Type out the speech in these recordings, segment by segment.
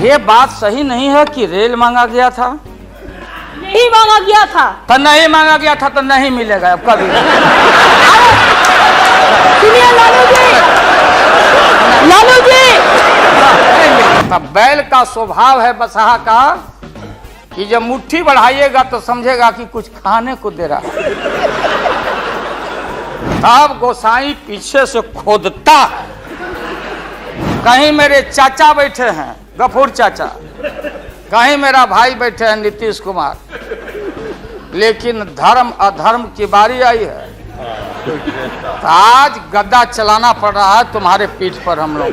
ये बात सही नहीं है कि रेल मांगा गया था? नहीं मांगा गया था। तो नहीं मांगा गया था तो नहीं मिलेगा अब कभी। सुनिए लालू जी, लालू जी, तब बैल का स्वभाव है बसहा का कि जब मुट्ठी बढ़ाइएगा तो समझेगा कि कुछ खाने को दे रहा है। तब गोसाई पीछे से खोदता है। कहीं मेरे चाचा बैठे हैं गफूर चाचा, कहीं मेरा भाई बैठे हैं नीतीश कुमार, लेकिन धर्म अधर्म की बारी आई है तो आज गद्दा चलाना पड़ रहा है तुम्हारे पीठ पर हम लोग।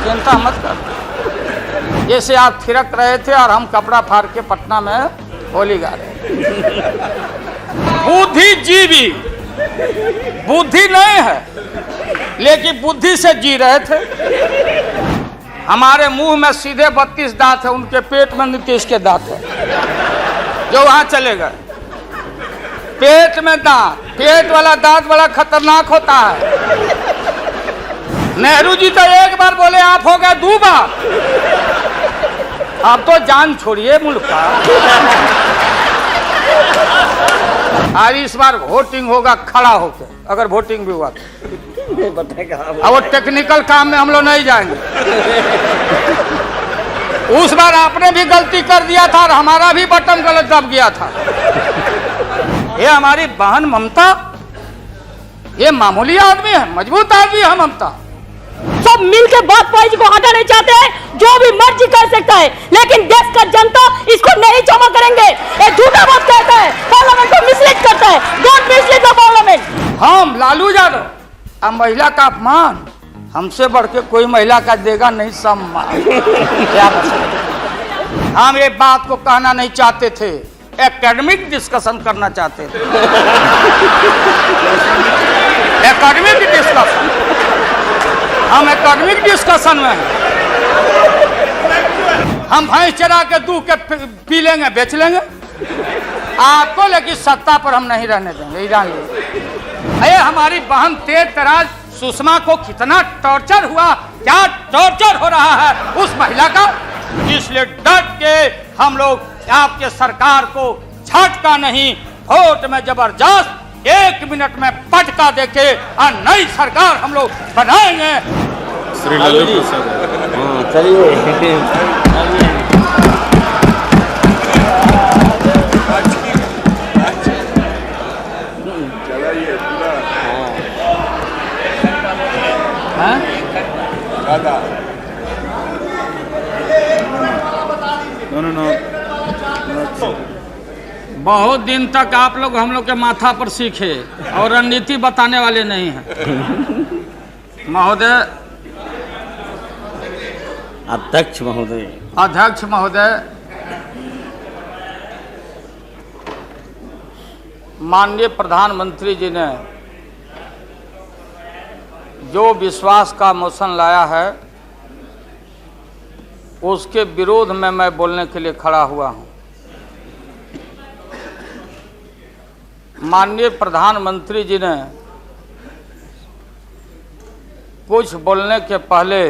चिंता मत कर, जैसे आप थिरक रहे थे और हम कपड़ा फाड़ के पटना में होली गा रहे। बुद्धिजीवी बुद्धि नहीं है लेकिन बुद्धि से जी रहे थे। हमारे मुंह में सीधे 32 दांत है, उनके पेट में नीतीश के दांत है जो वहां चले गए। पेट में दांत, पेट वाला दांत बड़ा खतरनाक होता है। नेहरू जी तो एक बार बोले आप हो गए 2 बार। आप तो जान छोड़िए मुल्क का। और इस बार वोटिंग होगा खड़ा होकर, अगर वोटिंग भी हुआ तो। अब वो टेक्निकल काम में हम लोग नहीं जाएंगे। उस बार आपने भी गलती कर दिया था और हमारा भी बटन गलत दब गया था। ये हमारी बहन ममता, ये मामूली आदमी है, मजबूत आदमी है ममता। सब मिलकर वाजपेयी जी को हटा नहीं चाहते हैं, जो भी मर्जी कर सकता है, लेकिन देश का जनता इसको नहीं क्षमा करेंगे। ये झूठा बात कहता है, पार्लियामेंट को मिसलीड करता है। Don't mislead the parliament. हम लालू यादव अब महिला का अपमान हमसे बढ़ के कोई महिला का देगा नहीं सम्मान। क्या हम ये बात को कहना नहीं चाहते थे, एकेडमिक डिस्कशन करना चाहते थे। एकेडमिक डिस्कशन, हम एकेडमिक डिस्कशन में हैं। हम भैंस चरा के दूध के पी लेंगे, बेच लेंगे आपको, लेकिन सत्ता पर हम नहीं रहने देंगे। जान लीजिए, अरे हमारी बहन तेज तराज सुषमा को कितना टॉर्चर हुआ, क्या टॉर्चर हो रहा है उस महिला का। इसलिए डट के हम लोग आपके सरकार को झटका नहीं, वोट में जबरदस्त 1 मिनट में पटका देके और नई सरकार हम लोग बनाएंगे। श्री लालू प्रसाद। हाँ चलिए। बहुत दिन तक आप लोग हम लोग के माथा पर सीखे और रणनीति बताने वाले नहीं हैं। महोदय, अध्यक्ष महोदय, अध्यक्ष महोदय, माननीय प्रधानमंत्री जी ने जो विश्वास का मोशन लाया है उसके विरोध में मैं बोलने के लिए खड़ा हुआ हूं। माननीय प्रधानमंत्री जी ने कुछ बोलने के पहले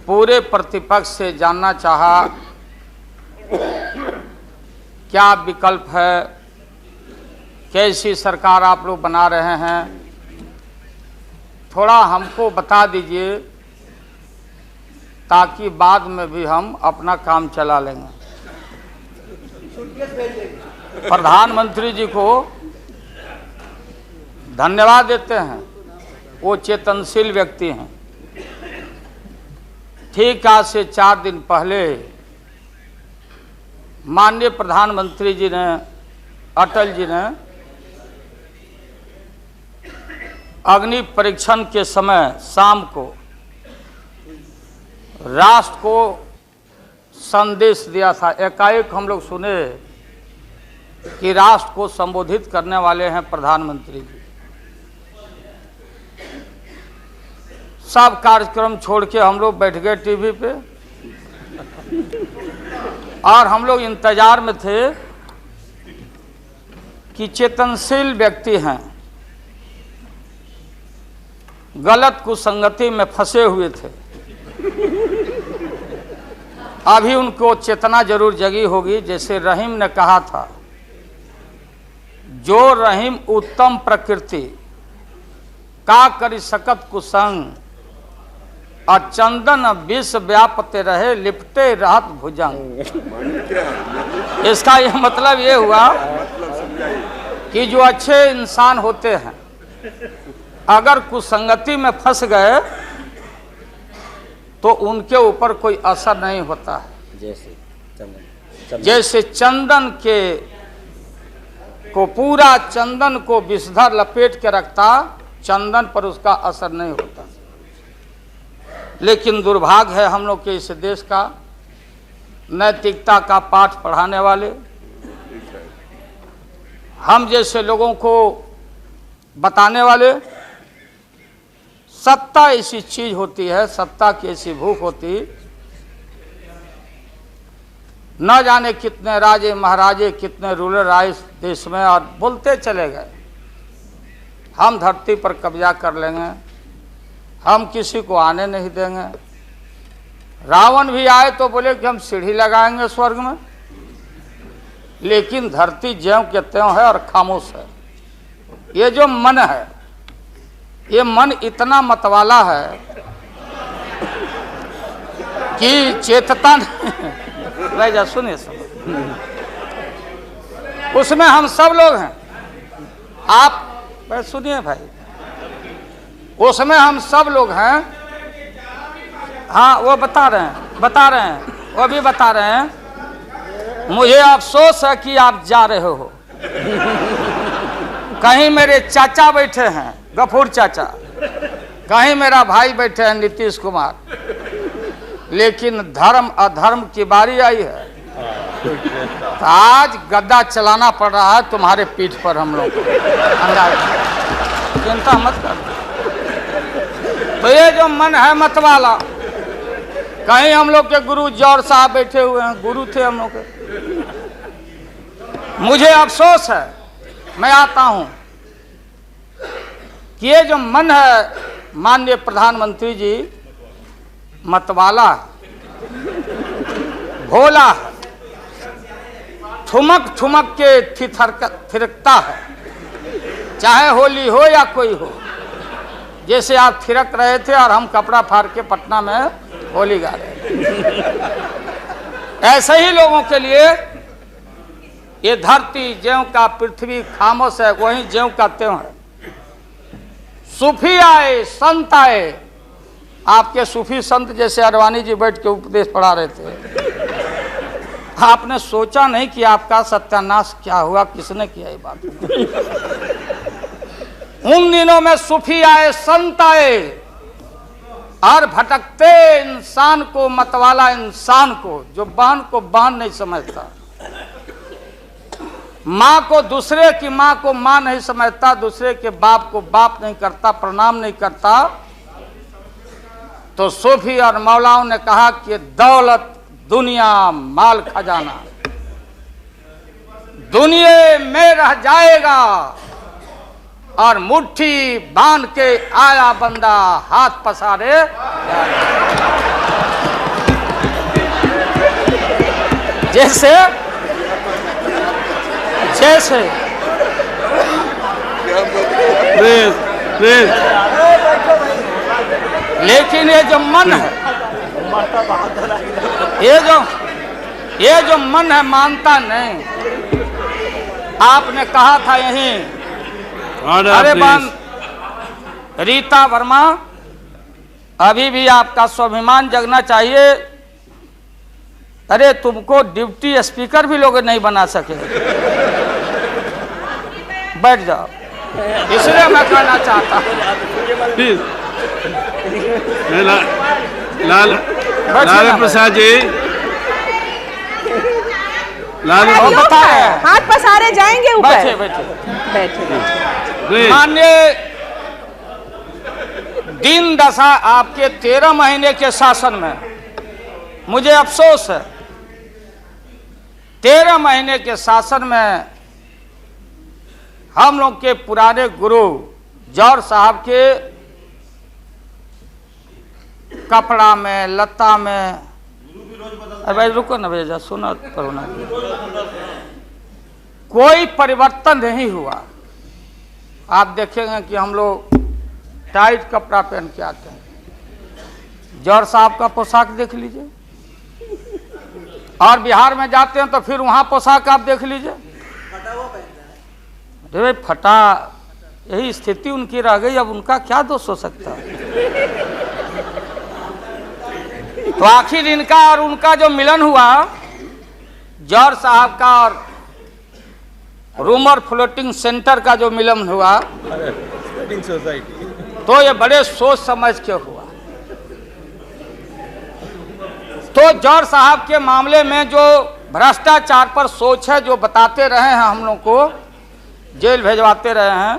पूरे प्रतिपक्ष से जानना चाहा क्या विकल्प है, कैसी सरकार आप लोग बना रहे हैं, थोड़ा हमको बता दीजिए ताकि बाद में भी हम अपना काम चला लेंगे। प्रधानमंत्री जी को धन्यवाद देते हैं, वो चेतनशील व्यक्ति हैं। ठीक आज से 4 दिन पहले माननीय प्रधानमंत्री जी ने, अटल जी ने अग्नि परीक्षण के समय शाम को राष्ट्र को संदेश दिया था। एकाएक हम लोग सुने कि राष्ट्र को संबोधित करने वाले हैं प्रधानमंत्री जी। सब कार्यक्रम छोड़ के हम लोग बैठ गए टीवी पे और हम लोग इंतजार में थे कि चेतनशील व्यक्ति हैं, गलत कुसंगति में फंसे हुए थे, अभी उनको चेतना जरूर जगी होगी। जैसे रहीम ने कहा था, जो रहीम उत्तम प्रकृति का करी सकत कुसंग, और चंदन विष व्यापते रहे लिपटे रहत भुजंग। इसका यह मतलब ये हुआ कि जो अच्छे इंसान होते हैं अगर कुसंगति में फंस गए तो उनके ऊपर कोई असर नहीं होता है। जैसे चंदन के को पूरा चंदन को विषधर लपेट के रखता, चंदन पर उसका असर नहीं होता। लेकिन दुर्भाग्य है हम लोग के इस देश का, नैतिकता का पाठ पढ़ाने वाले हम जैसे लोगों को बताने वाले, सत्ता ऐसी चीज होती है, सत्ता की ऐसी भूख होती, न जाने कितने राजे महाराजे कितने रूलर आए इस देश में और बोलते चले गए हम धरती पर कब्जा कर लेंगे, हम किसी को आने नहीं देंगे। रावण भी आए तो बोले कि हम सीढ़ी लगाएंगे स्वर्ग में, लेकिन धरती ज्यों के त्यों है और खामोश है। ये जो मन है, ये मन इतना मतवाला है कि चेतता नहीं। जा सुनिए सब, उसमें हम सब लोग हैं। आप सुनिए भाई, उसमें हम सब लोग हैं। हाँ वो बता रहे हैं, वो भी बता रहे हैं। मुझे अफसोस है कि आप जा रहे हो। कहीं मेरे चाचा बैठे हैं, गफूर चाचा, कहीं मेरा भाई बैठे हैं नीतीश कुमार, लेकिन धर्म अधर्म की बारी आई है तो आज गद्दा चलाना पड़ रहा है तुम्हारे पीठ पर। हम लोग चिंता मत कर। तो ये जो मन है मतवाला, कहीं हम लोग के गुरु जौहर साहब बैठे हुए हैं, गुरु थे हम लोग के। मुझे अफसोस है, मैं आता हूं कि ये जो मन है माननीय प्रधानमंत्री जी, मतवाला भोला है, ठुमक ठुमक के थिरकता है, चाहे होली हो या कोई हो। जैसे आप थिरक रहे थे और हम कपड़ा फाड़ के पटना में होली गा रहे। ऐसे ही लोगों के लिए ये धरती ज्यों का पृथ्वी खामोश है, वहीं ज्यों का त्यों है। सूफी आए, संत आए, आपके सूफी संत जैसे अडवाणी जी बैठ के उपदेश पढ़ा रहे थे। आपने सोचा नहीं कि आपका सत्यानाश क्या हुआ, किसने किया ये बात। उन दिनों में सूफी आए, संत आए, और भटकते इंसान को, मतवाला इंसान को, जो बहन को बहन नहीं समझता, माँ को दूसरे की माँ को माँ नहीं समझता, दूसरे के बाप को बाप नहीं करता, प्रणाम नहीं करता, तो सूफी और मौलाओं ने कहा कि दौलत दुनिया माल खजाना दुनिया में रह जाएगा, और मुट्ठी बांध के आया बंदा हाथ पसारे। जैसे जैसे लेकिन ये जो मन है, ये जो मन है मानता नहीं। आपने कहा था यहीं, अरे बहन रीता वर्मा, अभी भी आपका स्वाभिमान जगना चाहिए। अरे तुमको डिप्टी स्पीकर भी लोग नहीं बना सके। बैठ जाओ, इसलिए मैं कहना चाहता हूँ। लाल प्रसाद जी, हाथ पसारे जाएंगे ऊपर। बैठे बैठे बैठे। माननीय दिन दशा आपके 13 महीने के शासन में, मुझे अफसोस है 13 महीने के शासन में हम लोग के पुराने गुरु जौहर साहब के कपड़ा में, लता में, अरे भाई रुको ना भैया, सुनो करो ना। कोई परिवर्तन नहीं हुआ। आप देखेंगे कि हम लोग टाइट कपड़ा पहन के आते हैं। जौहर साहब का पोशाक देख लीजिए, और बिहार में जाते हैं तो फिर वहां पोशाक आप देख लीजिए, अरे भाई फटा, यही स्थिति उनकी रह गई। अब उनका क्या दोष हो सकता है? तो आखिर इनका और उनका जो मिलन हुआ, जौहर साहब का और रूमर फ्लोटिंग सेंटर का जो मिलन हुआ, तो ये बड़े सोच समझ के हुआ। तो जौहर साहब के मामले में जो भ्रष्टाचार पर सोच है, जो बताते रहे हैं, हम लोग को जेल भेजवाते रहे हैं।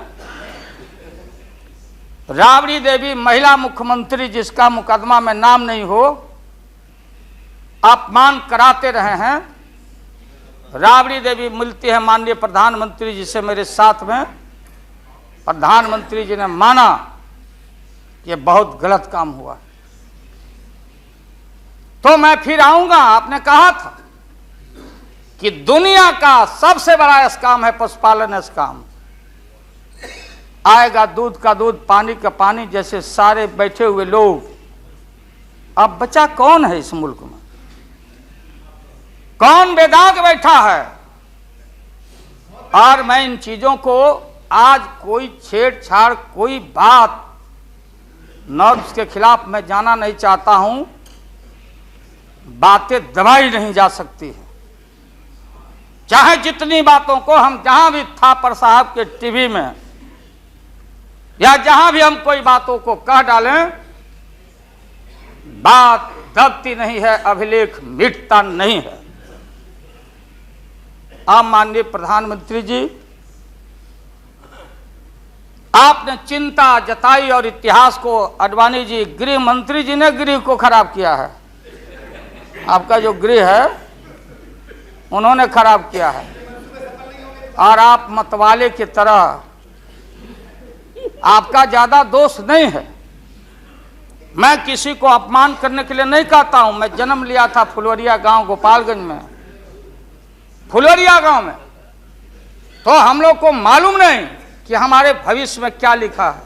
राबड़ी देवी महिला मुख्यमंत्री, जिसका मुकदमा में नाम नहीं हो, अपमान कराते रहे हैं। राबड़ी देवी मिलती है माननीय प्रधानमंत्री जी से मेरे साथ में। प्रधानमंत्री जी ने माना कि बहुत गलत काम हुआ। तो मैं फिर आऊंगा। आपने कहा था कि दुनिया का सबसे बड़ा स्काम है पशुपालन स्काम। आएगा दूध का दूध, पानी का पानी, जैसे सारे बैठे हुए लोग। अब बचा कौन है इस मुल्क में? कौन बेदाग बैठा है? और मैं इन चीजों को आज कोई छेड़छाड़, कोई बात नॉर्म्स के खिलाफ मैं जाना नहीं चाहता हूं। बातें दबाई नहीं जा सकती है। चाहे जितनी बातों को हम जहां भी थापर साहब के टीवी में या जहां भी हम कोई बातों को कह डालें, बात दबती नहीं है, अभिलेख मिटता नहीं है। आप माननीय प्रधानमंत्री जी, आपने चिंता जताई और इतिहास को, आडवाणी जी गृह मंत्री जी ने गृह को खराब किया है। आपका जो गृह है उन्होंने खराब किया है। और आप मतवाले की तरह, आपका ज्यादा दोष नहीं है। मैं किसी को अपमान करने के लिए नहीं कहता हूं। मैं जन्म लिया था फुलवरिया गांव, गोपालगंज में, फुलवरिया गांव में। तो हम लोग को मालूम नहीं कि हमारे भविष्य में क्या लिखा है।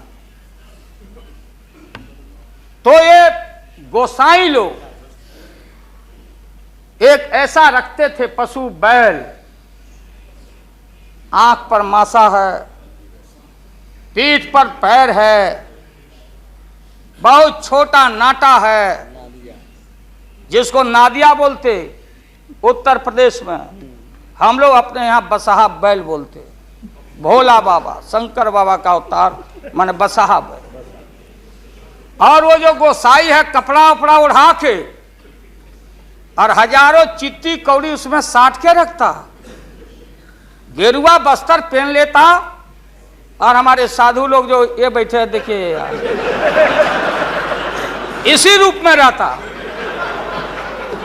तो ये गोसाई लोग एक ऐसा रखते थे पशु, बैल, आंख पर मासा है, पीठ पर पैर है, बहुत छोटा नाटा है, जिसको नादिया बोलते उत्तर प्रदेश में। हम लोग अपने यहाँ बसहा बैल बोलते। भोला बाबा, शंकर बाबा का अवतार माने बसहा बैल। और वो जो गोसाई है, कपड़ा उपड़ा उड़ा के और हजारों चिट्टी कौड़ी उसमें साट के रखता, गेरुआ बस्तर पहन लेता। और हमारे साधु लोग जो ये बैठे हैं, देखिए, इसी रूप में रहता।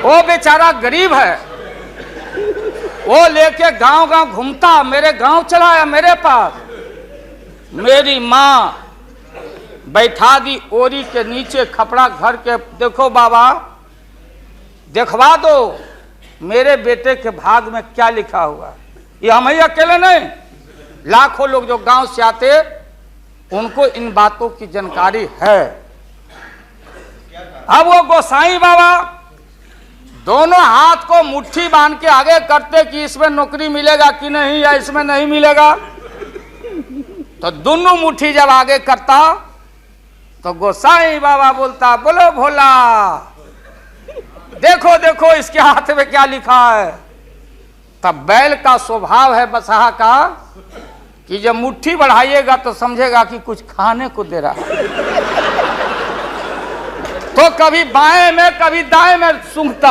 वो बेचारा गरीब है, वो लेके गांव गांव घूमता। मेरे गांव चला आया मेरे पास। मेरी माँ बैठा दी ओरी के नीचे खपड़ा घर के, देखो बाबा, देखवा दो मेरे बेटे के भाग में क्या लिखा हुआ। ये हम ही अकेले नहीं, लाखों लोग जो गांव से आते, उनको इन बातों की जानकारी है। अब वो गोसाई बाबा दोनों हाथ को मुट्ठी बांध के आगे करते कि इसमें नौकरी मिलेगा कि नहीं, या इसमें नहीं मिलेगा। तो दोनों मुट्ठी जब आगे करता तो गोसाई बाबा बोलता, बोलो भोला, देखो देखो इसके हाथ में क्या लिखा है। तब बैल का स्वभाव है बसहा का कि जब मुट्ठी बढ़ाइएगा तो समझेगा कि कुछ खाने को दे रहा है। तो कभी बाएं में कभी दाएं में सूंघता।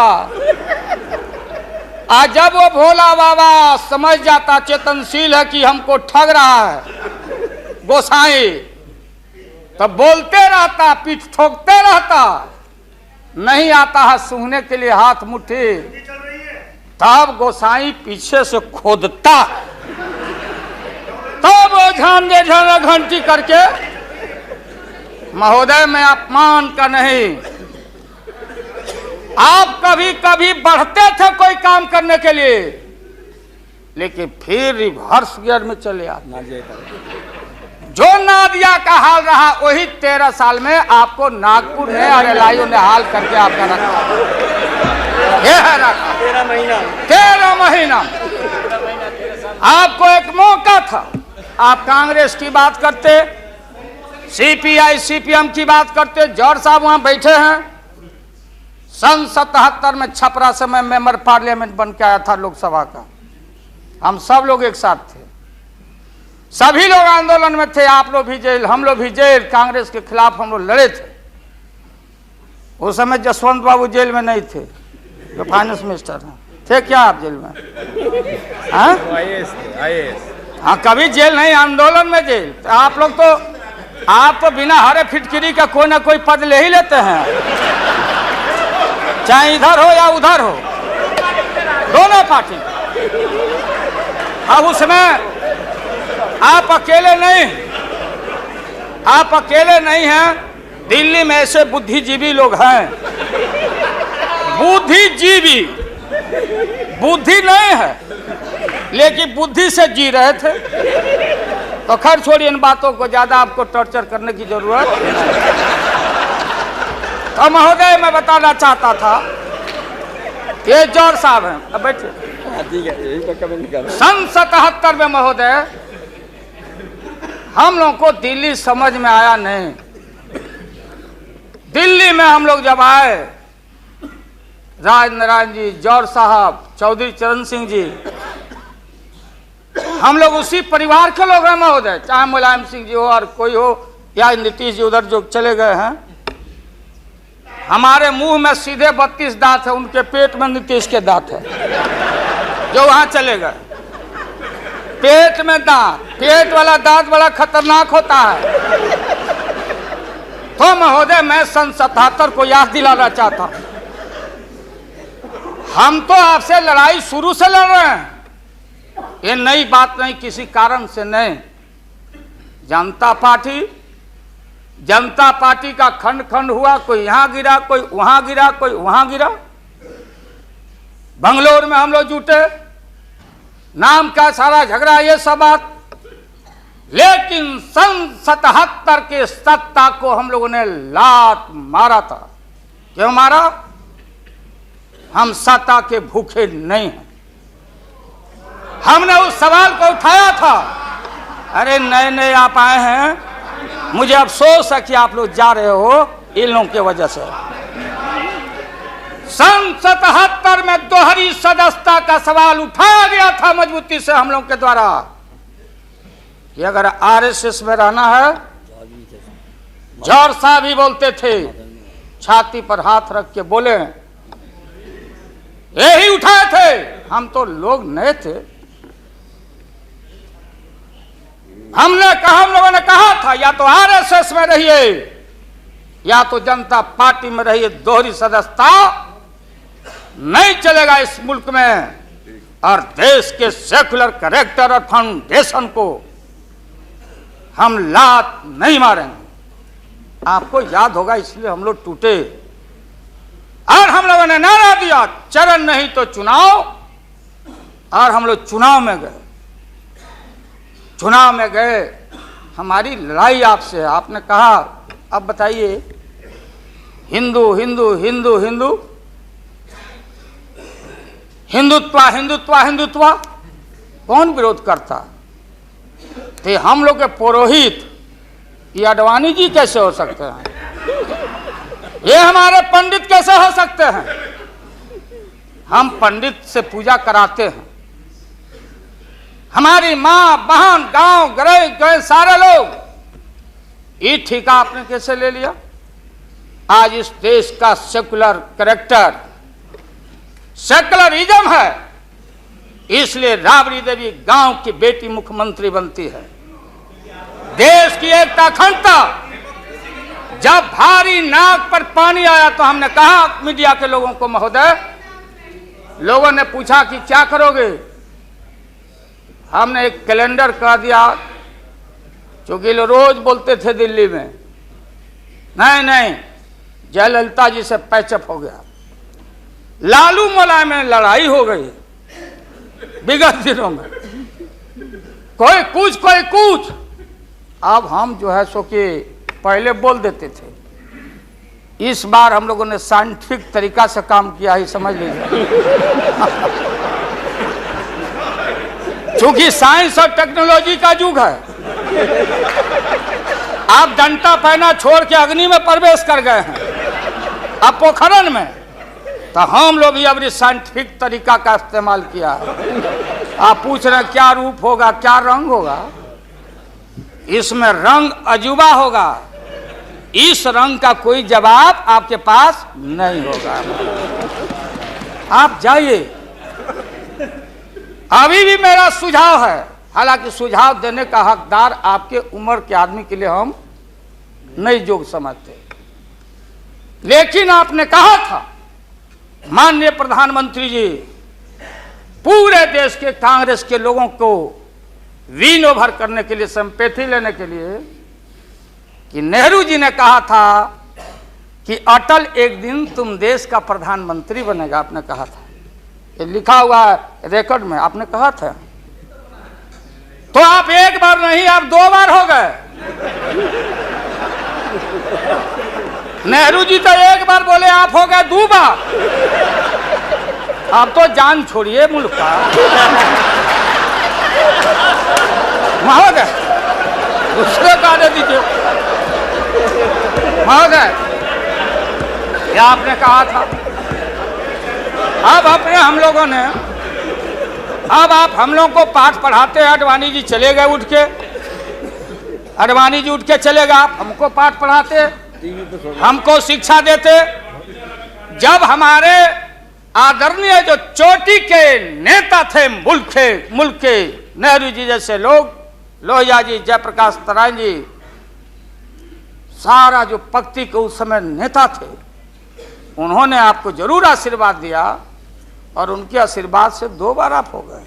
आज जब वो भोला बाबा समझ जाता, चेतनशील है कि हमको ठग रहा है गोसाई, तब बोलते रहता, पीठ ठोकते रहता। नहीं आता है सूंघने के लिए हाथ मुट्ठी, तब गोसाई पीछे से खोदता, तब वो झांझे झांझे घंटी करके, महोदय मैं अपमान का नहीं, आप कभी कभी बढ़ते थे कोई काम करने के लिए, लेकिन फिर रिवर्स गियर में चले आते। जो नादिया का हाल रहा वही 13 साल में आपको नागपुर ने और एलआईयू ने हाल करके आपका रखा। ये है रखा 13 महीना। आपको एक मौका था, आप कांग्रेस की बात करते, सीपीआई सीपीएम की बात करते। जौहर साहब वहां बैठे हैं। सन 77 में छपरा से मैं मेंबर पार्लियामेंट बन के आया था लोकसभा का। हम सब लोग एक साथ थे, सभी लोग आंदोलन में थे। आप लोग भी जेल, हम लोग भी जेल। कांग्रेस के खिलाफ हम लोग लड़े थे। उस समय जसवंत बाबू जेल में नहीं थे, जो फाइनेंस मिनिस्टर हैं। थे क्या आप जेल में? हाँ, कभी जेल नहीं, आंदोलन में जेल। तो आप लोग तो बिना हरे फिटकिरी का कोई ना कोई पद ले ही लेते हैं, चाहे इधर हो या उधर हो, दोनों पार्टी। अब उसमें आप अकेले नहीं हैं। दिल्ली में ऐसे बुद्धिजीवी लोग हैं, बुद्धिजीवी, बुद्धि नहीं है लेकिन बुद्धि से जी रहे थे। तो खैर छोड़िए इन बातों को, ज्यादा आपको टॉर्चर करने की जरूरत नहीं। तो महोदय मैं बताना चाहता था, ये जौहर साहब हैं, अब बैठिए। सन 77 में महोदय हम लोग को दिल्ली समझ में आया नहीं। दिल्ली में हम लोग जब आए, राज नारायण जी, जौहर साहब, चौधरी चरण सिंह जी, हम लोग उसी परिवार के लोग हैं महोदय। चाहे मुलायम सिंह जी हो और कोई हो, या नीतीश जी उधर जो चले गए हैं। हमारे मुंह में सीधे 32 दांत है, उनके पेट में नीतीश के दांत है, जो वहां चले गए। पेट में दांत, पेट वाला दांत बड़ा खतरनाक होता है। तो महोदय मैं सन 77 को याद दिलाना चाहता हूं, हम तो आपसे लड़ाई शुरू से लड़ रहे हैं। ये नई बात नहीं, किसी कारण से नहीं। जनता पार्टी का खंड खंड हुआ, कोई यहां गिरा, कोई वहां गिरा, कोई वहां गिरा। बंगलोर में हम लोग जुटे, नाम का सारा झगड़ा, ये सब बात। लेकिन सन 77 के सत्ता को हम लोगों ने लात मारा था। क्यों मारा? हम सत्ता के भूखे नहीं हैं। हमने उस सवाल को उठाया था। अरे नए नए आप आए हैं, मुझे अफसोस है कि आप लोग जा रहे हो इन लोगों की वजह से। सन 77 में दोहरी सदस्यता का सवाल उठाया गया था मजबूती से हम लोग के द्वारा कि अगर आरएसएस में रहना है। जौहर साहब भी बोलते थे, छाती पर हाथ रख के बोले, यही उठाए थे। हम तो लोग नए थे। हम लोगों ने कहा था या तो आरएसएस में रहिए या तो जनता पार्टी में रहिए। दोहरी सदस्यता नहीं चलेगा इस मुल्क में, और देश के सेकुलर कैरेक्टर और फाउंडेशन को हम लात नहीं मारेंगे। आपको याद होगा, इसलिए हम लोग टूटे और हम लोगों ने नारा दिया, चरण नहीं तो चुनाव। और हम लोग चुनाव में गए। हमारी लड़ाई आपसे, आपने कहा अब बताइए, हिंदू हिंदू हिंदू हिंदू हिंदुत्व हिंदुत्व हिंदुत्व, कौन विरोध करता? तो हम लोग के पुरोहित ये अडवाणी जी कैसे हो सकते हैं? ये हमारे पंडित कैसे हो सकते हैं? हम पंडित से पूजा कराते हैं। हमारी माँ बहन गांव गए सारे लोग। ये ठेका आपने कैसे ले लिया? आज इस देश का सेकुलर कैरेक्टर, सेकुलरिज्म है, इसलिए राबड़ी देवी गांव की बेटी मुख्यमंत्री बनती है। देश की एकता अखंडता। जब भारी नाक पर पानी आया तो हमने कहा मीडिया के लोगों को, महोदय, लोगों ने पूछा कि क्या करोगे? हमने एक कैलेंडर कह दिया, क्योंकि लोग रोज बोलते थे दिल्ली में, नहीं जयललिता जी से पैचअप हो गया। लालू मुलायम में लड़ाई हो गई विगत दिनों में, कोई कुछ। अब हम जो है सो कि पहले बोल देते थे, इस बार हम लोगों ने साइंटिफिक तरीका से काम किया ही, समझ लीजिए। क्योंकि साइंस और टेक्नोलॉजी का युग है। आप डंटा पहना छोड़ के अग्नि में प्रवेश कर गए हैं, अब पोखरण में, तो हम लोग भी अब साइंटिफिक तरीका का इस्तेमाल किया है। आप पूछ रहे हैं क्या रूप होगा, क्या रंग होगा? इसमें रंग अजूबा होगा, इस रंग का कोई जवाब आपके पास नहीं होगा। आप जाइए। अभी भी मेरा सुझाव है, हालांकि सुझाव देने का हकदार आपके उम्र के आदमी के लिए हम नहीं योग्य समझते, लेकिन आपने कहा था माननीय प्रधानमंत्री जी, पूरे देश के कांग्रेस के लोगों को विन ओवर करने के लिए, संपैथी लेने के लिए, कि नेहरू जी ने कहा था कि अटल एक दिन तुम देश का प्रधानमंत्री बनेगा। आपने कहा था, ये लिखा हुआ है रिकॉर्ड में, आपने कहा था। तो आप एक बार नहीं, आप 2 बार हो गए। नेहरू जी तो एक बार बोले, आप हो गए 2 बार। आप तो जान छोड़िए मुल्क का। महोदय, दूसरे का दे दीजिए। महोदय, ये आपने कहा था। अब अपने हम लोगों ने, अब आप हम लोग को पाठ पढ़ाते हैं। आडवाणी जी चले गए उठ के, आडवाणी जी उठ के चले गए, आप हमको पाठ पढ़ाते, हमको शिक्षा देते। जब हमारे आदरणीय जो चोटी के नेता थे मुल्क के नेहरू जी जैसे लोग, लोहिया जी, जयप्रकाश नारायण जी, सारा जो पक्ति के उस समय नेता थे, उन्होंने आपको जरूर आशीर्वाद दिया, और उनके आशीर्वाद से 2 बार आप हो गए।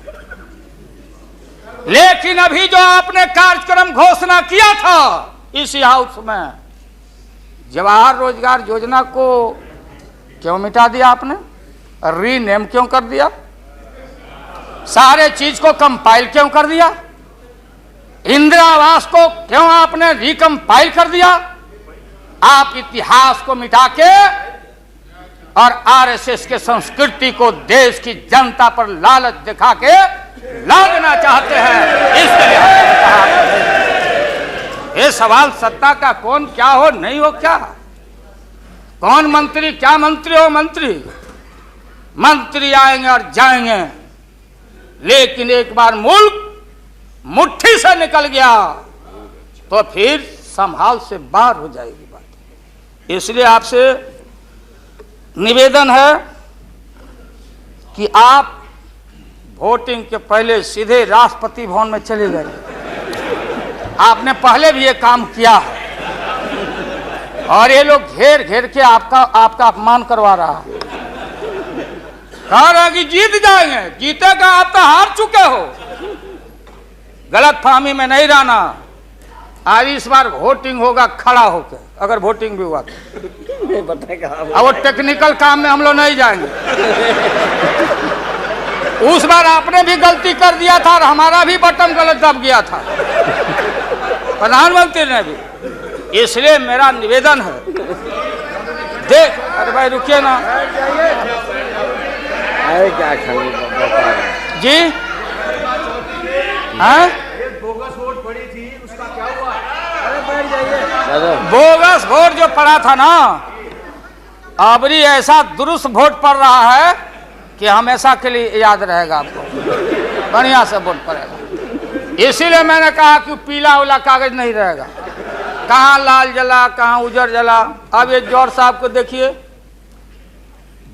लेकिन अभी जो आपने कार्यक्रम घोषणा किया था इसी हाउस में, जवाहर रोजगार योजना को क्यों मिटा दिया आपने? रीनेम क्यों कर दिया? सारे चीज को कंपाइल क्यों कर दिया? इंदिरा आवास को क्यों आपने रिकंपाइल कर दिया? आप इतिहास को मिटा के और आरएसएस के संस्कृति को देश की जनता पर लालच दिखा के लादना चाहते हैं। इसके लिए हमने कहा, ये सवाल सत्ता का कौन क्या हो नहीं हो, क्या कौन मंत्री, क्या मंत्री हो, मंत्री आएंगे और जाएंगे, लेकिन एक बार मुल्क मुट्ठी से निकल गया तो फिर संभाल से बाहर हो जाएगी बात। इसलिए आपसे निवेदन है कि आप वोटिंग के पहले सीधे राष्ट्रपति भवन में चले गए। आपने पहले भी ये काम किया है, और ये लोग घेर घेर के आपका अपमान करवा रहा है। कह रहा है कि जीत जाएंगे, जीतेगा, आप तो हार चुके हो। गलत फहमी में नहीं रहना। आज इस बार वोटिंग होगा खड़ा होकर, अगर वोटिंग भी हुआ तो। अब वो टेक्निकल काम में हम लोग नहीं जाएंगे। उस बार आपने भी गलती कर दिया था और हमारा भी बटन गलत दब गया था, प्रधानमंत्री ने भी। इसलिए मेरा निवेदन है, देख, अरे भाई रुकिए ना क्या जी। हाँ, बोगस वोट पड़ी थी, उसका क्या हुआ? अरे बैठ जाइए। बोगस वोट जो पड़ा था ना, अबरी ऐसा दुरुस्त वोट पड़ रहा है कि हमेशा के लिए याद रहेगा आपको, बढ़िया से वोट पड़ेगा। इसीलिए मैंने कहा कि पीला वाला कागज नहीं रहेगा, कहाँ लाल जला, कहाँ उजर जला। अब ये जौहर साहब को देखिए,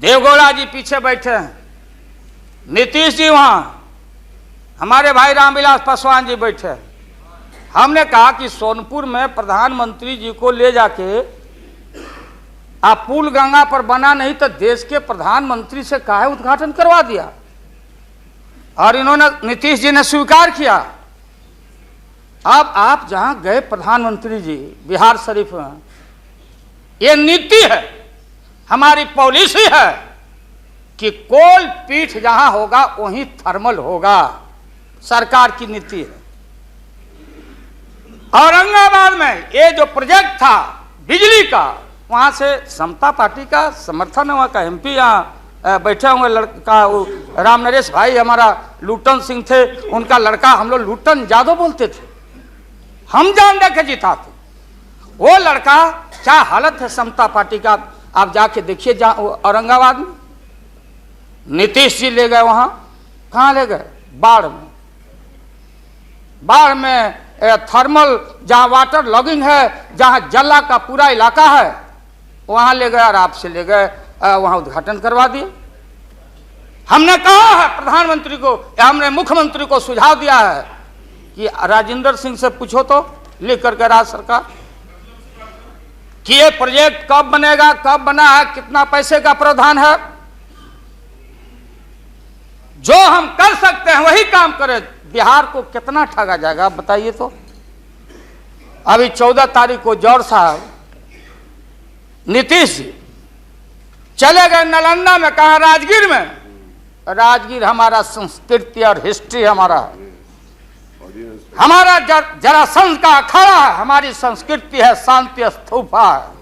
देवगौड़ा जी पीछे बैठे हैं, नीतीश जी वहाँ, हमारे भाई रामविलास पासवान जी बैठे। हमने कहा कि सोनपुर में प्रधानमंत्री जी को ले जाके आप पुल गंगा पर बना नहीं तो देश के प्रधानमंत्री से काहे उद्घाटन करवा दिया, और इन्होंने, नीतीश जी ने स्वीकार किया। अब आप जहां गए प्रधानमंत्री जी बिहार शरीफ में, ये नीति है, हमारी पॉलिसी है कि कोल पीठ जहां होगा वहीं थर्मल होगा, सरकार की नीति है। औरंगाबाद में ये जो प्रोजेक्ट था बिजली का, वहां से समता पार्टी का समर्थन हुआ का एमपी यहाँ बैठे हुए लड़का, वो राम नरेश भाई हमारा लूटन सिंह थे, उनका लड़का, हम लोग लूटन यादव बोलते थे, हम जान दे के जीता थे। वो लड़का क्या हालत है समता पार्टी का, आप जाके देखिए औरंगाबाद में। नीतीश जी ले गए वहां, कहाँ ले गए? बाढ़ में। बाढ़ में थर्मल जहां वाटर लॉगिंग है, जहां जला का पूरा इलाका है, वहां ले गए और आपसे ले गए, वहां उद्घाटन करवा दिए। हमने कहा है प्रधानमंत्री को, हमने मुख्यमंत्री को सुझाव दिया है कि राजेंद्र सिंह से पूछो तो लिख करके राज्य सरकार कि ये प्रोजेक्ट कब बनेगा, कब बना है, कितना पैसे का प्रावधान है। जो हम कर सकते हैं वही काम करें। बिहार को कितना ठगा जाएगा बताइए तो। अभी 14 तारीख को जौहर साहब नीतीश जी चले गए नालंदा में, कहा राजगीर में। राजगीर हमारा संस्कृति और हिस्ट्री हमारा जरासंध का अखाड़ा है, हमारी संस्कृति है, शांति स्तूपा है।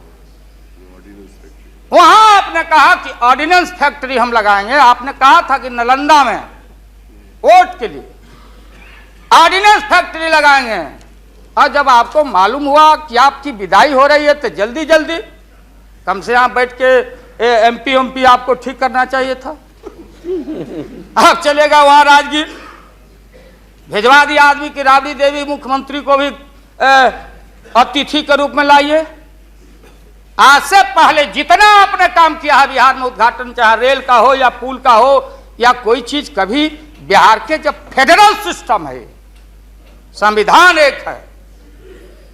वहां आपने कहा कि ऑर्डिनेंस फैक्ट्री हम लगाएंगे। आपने कहा था कि नालंदा में वोट के लिए ऑर्डिनेंस फैक्ट्री लगाएंगे, और जब आपको मालूम हुआ कि आपकी विदाई हो रही है तो जल्दी जल्दी कम से यहाँ बैठ के एमपी आपको ठीक करना चाहिए था। आप चलेगा वहां राजगीर, भिजवा दिया आदमी की राबड़ी देवी मुख्यमंत्री को भी अतिथि के रूप में लाइए। आज से पहले जितना आपने काम किया है बिहार में, उद्घाटन चाहे रेल का हो या पुल का हो या कोई चीज, कभी बिहार के जब फेडरल सिस्टम है, संविधान एक है,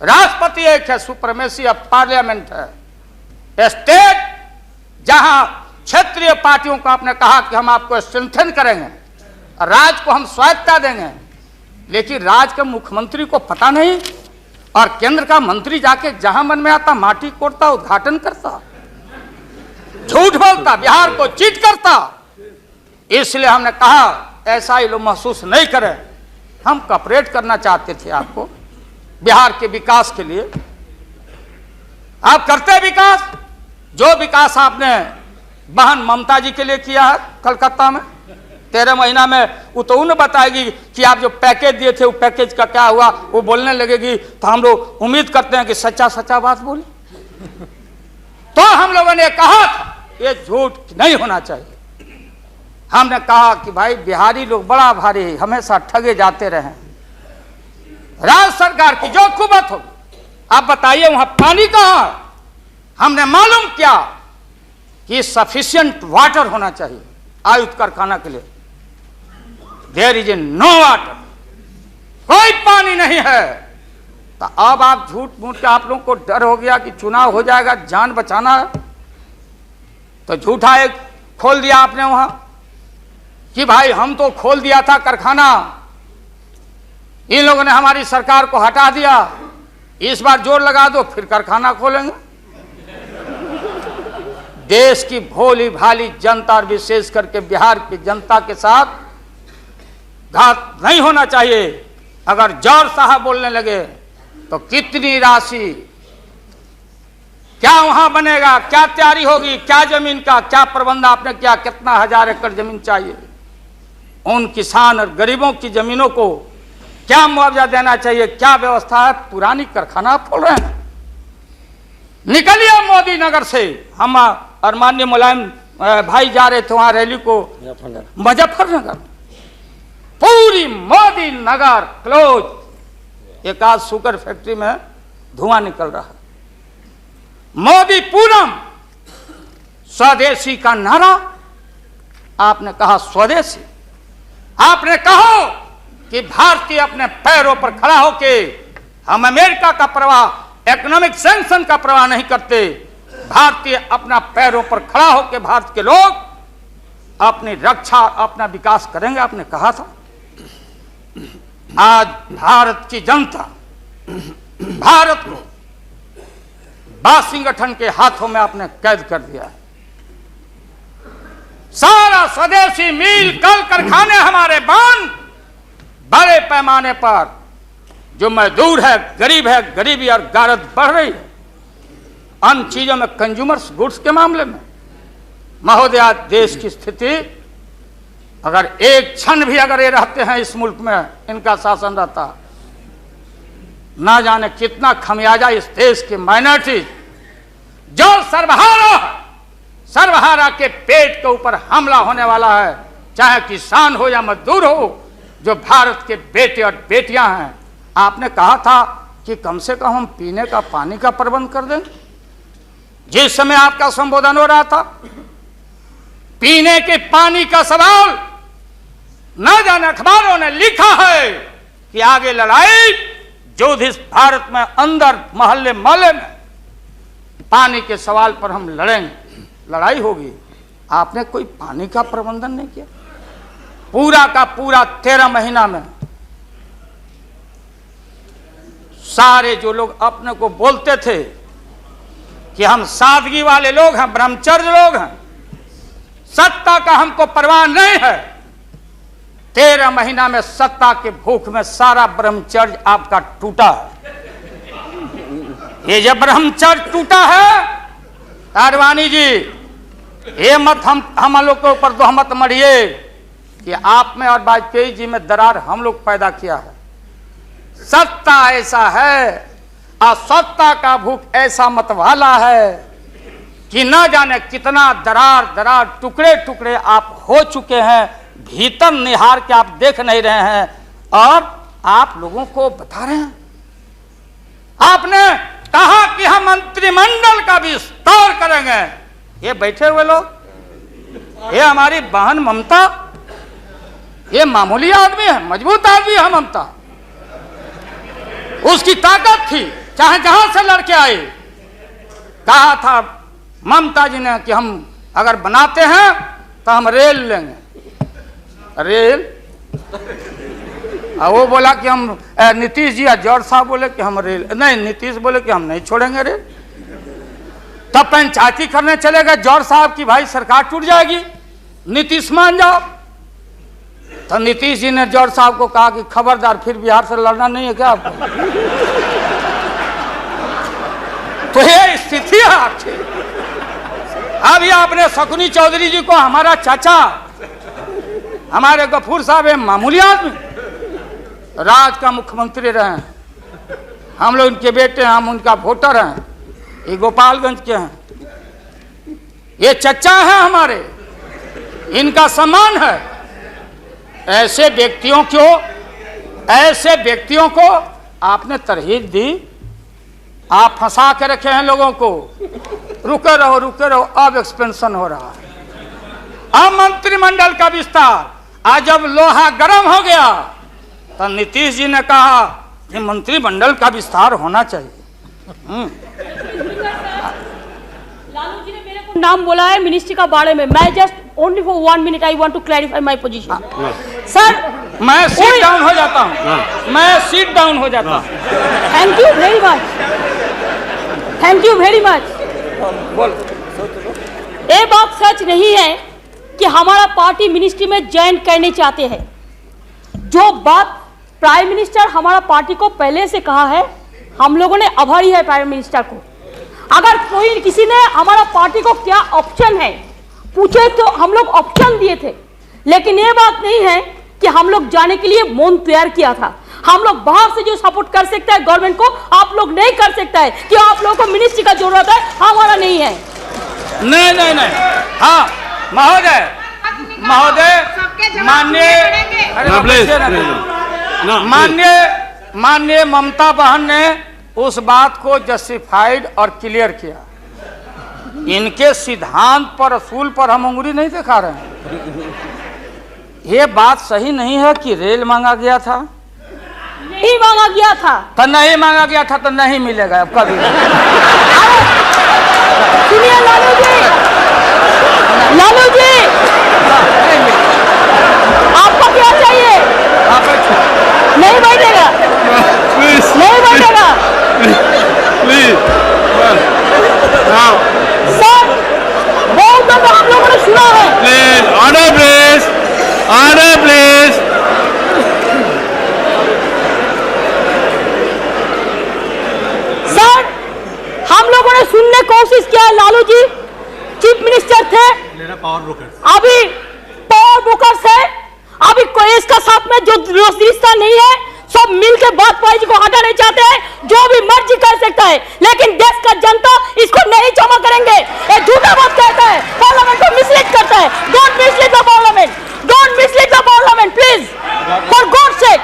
राष्ट्रपति एक है, सुप्रीमेसी ऑफ पार्लियामेंट है, स्टेट जहां क्षेत्रीय पार्टियों को आपने कहा कि हम आपको स्ट्रेंथन करेंगे, राज्य को हम स्वायत्तता देंगे, लेकिन राज्य के मुख्यमंत्री को पता नहीं, और केंद्र का मंत्री जाके जहां मन में आता माटी कोड़ता, उद्घाटन करता, झूठ बोलता, बिहार को चीट करता। इसलिए हमने कहा ऐसा ही लोग महसूस नहीं करें। हम कॉपरेट करना चाहते थे आपको बिहार के विकास के लिए। आप करते विकास, जो विकास आपने बहन ममता जी के लिए किया है कलकत्ता में 13 महीना में, वो तो उन्हें बताएगी कि आप जो पैकेज दिए थे वो पैकेज का क्या हुआ, वो बोलने लगेगी। तो हम लोग उम्मीद करते हैं कि सच्चा सच्चा बात बोले। तो हम लोगों ने कहा था ये झूठ नहीं होना चाहिए। हमने कहा कि भाई बिहारी लोग बड़ा भारी, हमेशा ठगे जाते रहे। राज्य सरकार की जो कुबत होगी, आप बताइए वहां पानी कहां है? हमने मालूम किया कि सफिशिएंट वाटर होना चाहिए आयुध कारखाना के लिए। देयर इज नो वाटर, कोई पानी नहीं है। तो अब आप झूठ मूठ के, आप लोगों को डर हो गया कि चुनाव हो जाएगा, जान बचाना है, तो झूठा एक खोल दिया आपने वहां कि भाई हम तो खोल दिया था कारखाना, इन लोगों ने हमारी सरकार को हटा दिया, इस बार जोर लगा दो फिर कारखाना खोलेंगे। देश की भोली भाली जनता और विशेष करके बिहार की जनता के साथ घात नहीं होना चाहिए। अगर जौहर साहब बोलने लगे तो कितनी राशि, क्या वहां बनेगा, क्या तैयारी होगी, क्या जमीन का क्या प्रबंध आपने किया, कितना 1000 एकड़ जमीन चाहिए, उन किसान और गरीबों की जमीनों को क्या मुआवजा देना चाहिए, क्या व्यवस्था है। पुरानी कारखाना आप खोल रहे हैं। निकलिए मोदी नगर से। हम और माननीय मुलायम भाई जा रहे थे वहां रैली को मुजफ्फरनगर, पूरी मोदी नगर क्लोज। एक आध शुगर फैक्ट्री में धुआं निकल रहा है। मोदी पूरम, स्वदेशी का नारा आपने कहा, स्वदेशी। आपने कहा कि भारतीय अपने पैरों पर खड़ा होके, हम अमेरिका का प्रवाह, इकोनॉमिक सैंक्शन का प्रवाह नहीं करते। भारतीय अपना पैरों पर खड़ा होकर भारत के लोग अपनी रक्षा, अपना विकास करेंगे, आपने कहा था। आज भारत की जनता भारत को वाशिंगटन के हाथों में आपने कैद कर दिया है। सारा स्वदेशी मील कल कारखाने हमारे बंद। बड़े पैमाने पर जो मजदूर है, गरीबी और गारत बढ़ रही है अन्य चीजों में, कंज्यूमर्स गुड्स के मामले में। महोदय, आज देश की स्थिति, अगर एक क्षण भी अगर ये रहते हैं इस मुल्क में, इनका शासन रहता, ना जाने कितना खमियाजा इस देश की माइनॉरिटी जो सर्वहारा के पेट के ऊपर हमला होने वाला है, चाहे किसान हो या मजदूर हो, जो भारत के बेटे और बेटियां हैं। आपने कहा था कि कम से कम हम पीने का पानी का प्रबंध कर दें। जिस समय आपका संबोधन हो रहा था, पीने के पानी का सवाल, न जाने अखबारों ने लिखा है कि आगे लड़ाई जो इस भारत में अंदर मोहल्ले मोहल्ले में पानी के सवाल पर हम लड़ेंगे, लड़ाई होगी। आपने कोई पानी का प्रबंधन नहीं किया। पूरा का पूरा 13 महीना में सारे जो लोग अपने को बोलते थे कि हम सादगी वाले लोग हैं, ब्रह्मचर्य लोग हैं, सत्ता का हमको परवाह नहीं है, 13 महीना में सत्ता के भूख में सारा ब्रह्मचर्य आपका टूटा है। ये जब ब्रह्मचर्य टूटा है, आडवाणी जी, ये मत हम लोग के ऊपर दो मत मढ़िए कि आप में और वाजपेयी जी में दरार हम लोग पैदा किया है। सत्ता ऐसा है और सत्ता का भूख ऐसा मतवाला है कि न जाने कितना दरार टुकड़े टुकड़े आप हो चुके हैं, भीतर निहार के आप देख नहीं रहे हैं और आप लोगों को बता रहे हैं। आपने कहा कि हम मंत्रिमंडल का विस्तार करेंगे। ये बैठे हुए लोग, ये हमारी बहन ममता, ये मामूली आदमी है, मजबूत आदमी है ममता। उसकी ताकत थी, चाहे जहां से लड़के आए। कहा था ममता जी ने कि हम अगर बनाते हैं तो हम रेल लेंगे। रेल, वो बोला कि हम, नीतीश जी और जॉर्ज साहब बोले कि हम रेल नहीं, नीतीश बोले कि हम नहीं छोड़ेंगे रेल। तब पंचायती करने चले गए जॉर्ज साहब की भाई सरकार टूट जाएगी, नीतीश मान जाओ। तो नीतीश जी ने जॉर्ज साहब को कहा कि खबरदार, फिर बिहार से लड़ना नहीं है क्या आपको? तो ये स्थिति है आपकी। अभी आपने शकुनी चौधरी जी को, हमारा चाचा, हमारे गफूर साहब, है मामूली आदमी, राज का मुख्यमंत्री रहे हैं, हम लोग उनके बेटे हैं, हम उनका वोटर हैं, ये गोपालगंज के हैं, ये चचा हैं हमारे, इनका सम्मान है। ऐसे व्यक्तियों को आपने तरहीब दी, आप फंसा के रखे हैं लोगों को। रुके रहो, अब एक्सपेंशन हो रहा है। अब मंत्रिमंडल का विस्तार, आज जब लोहा गर्म हो गया तो नीतीश जी ने कहा कि मंत्रिमंडल का विस्तार होना चाहिए। लालू जी ने मेरे को नाम बोला है मिनिस्ट्री का बारे में। मैं just only for 1 minute I want to clarify my position. Sir, मैं सीट डाउन हो जाता हूँ, मैं सीट डाउन हो जाता हूँ। Thank you very much, thank you very much. ये बात सच नहीं है कि हमारा पार्टी मिनिस्ट्री में ज्वाइन करने चाहते हैं। जो बात प्राइम मिनिस्टर हमारा पार्टी को पहले से कहा है, हम लोगों ने आभारी है प्राइम मिनिस्टर को। अगर कोई किसी ने हमारा पार्टी को क्या ऑप्शन है पूछे तो हम लोग ऑप्शन दिए थे, लेकिन ये बात नहीं है कि हम लोग जाने के लिए मन तैयार किया था। हम लोग बाहर से जो सपोर्ट कर सकता है गवर्नमेंट को, आप लोग नहीं कर सकता है कि आप लोगों को मिनिस्ट्री का जरूरत है, हमारा नहीं है। नहीं, हाँ महोदय, माननीय ममता बहन ने उस बात को जस्टिफाइड और क्लियर किया। इनके सिद्धांत पर, असूल पर हम उंगली नहीं दिखा रहे हैं। ये बात सही नहीं है कि रेल मांगा गया था, नहीं मांगा गया था तो नहीं मांगा गया था तो नहीं मिलेगा अब कभी। सुनिए लालू जी, आपको क्या चाहिए? नहीं बैठेगा, नहीं बैठेगा सर। बहुत हम लोगों ने सुना है। ने कोशिश किया, लालू जी चीफ मिनिस्टर थे, अभी पावर ब्रोकर्स है, अभी कोई इसका साथ में जो रिश्ता नहीं है, सब मिलकर वाजपेयी जी को हटा नहीं चाहते हैं, जो भी मर्जी कर सकता है, लेकिन देश का जनता इसको नहीं क्षमा करेंगे। ये झूठा बात कहता है, पार्लियामेंट को मिसलीड करता है। Don't mislead the parliament, don't mislead the parliament please, for God sake,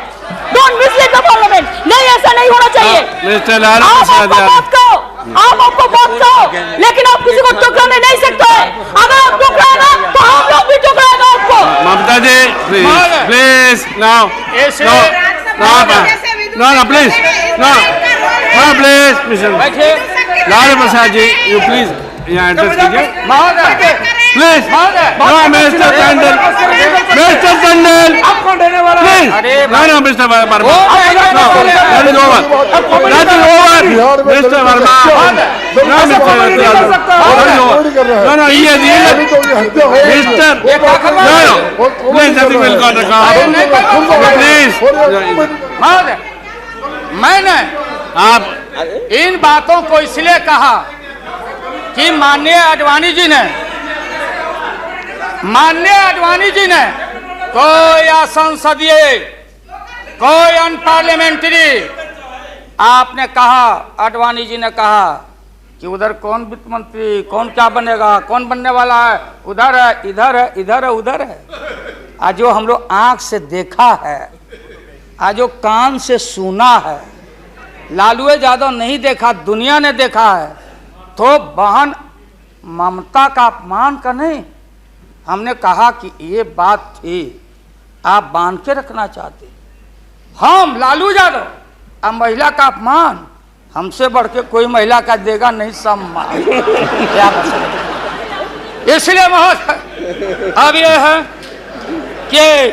don't mislead the parliament. नहीं, ऐसा नहीं होना चाहिए। आप आपको बात कहो, लेकिन आप किसी को टुकराने नहीं सकते हैं। अगर आप टुकराएगा तो हम लोग भी टुकराएगा आपको। Mamata ji please now please please Lalu Prasad ji you please यहाँ एड्रेस कीजिए please. Mister Tandon, mister Tandon please, no mister Verma, mister Verma, no ये mister please nothing will got please. मैंने आप इन बातों को इसलिए कहा कि माननीय आडवाणी जी ने कोई असंसदीय, कोई अनपार्लियामेंट्री, आपने कहा, आडवाणी जी ने कहा कि उधर कौन वित्त मंत्री, कौन क्या बनेगा, कौन बनने वाला है, उधर है, इधर है, इधर है, उधर है। आज जो हम लोग आंख से देखा है, आज जो कान से सुना है, लालू यादव नहीं देखा, दुनिया ने देखा है, तो बहन ममता का अपमान का नहीं। हमने कहा कि ये बात थी, आप बांध के रखना चाहते, हम लालू यादव, अब महिला का अपमान हमसे बढ़ के कोई महिला का देगा नहीं सम्मान। क्या बस इसलिए महोदय अब ये है कि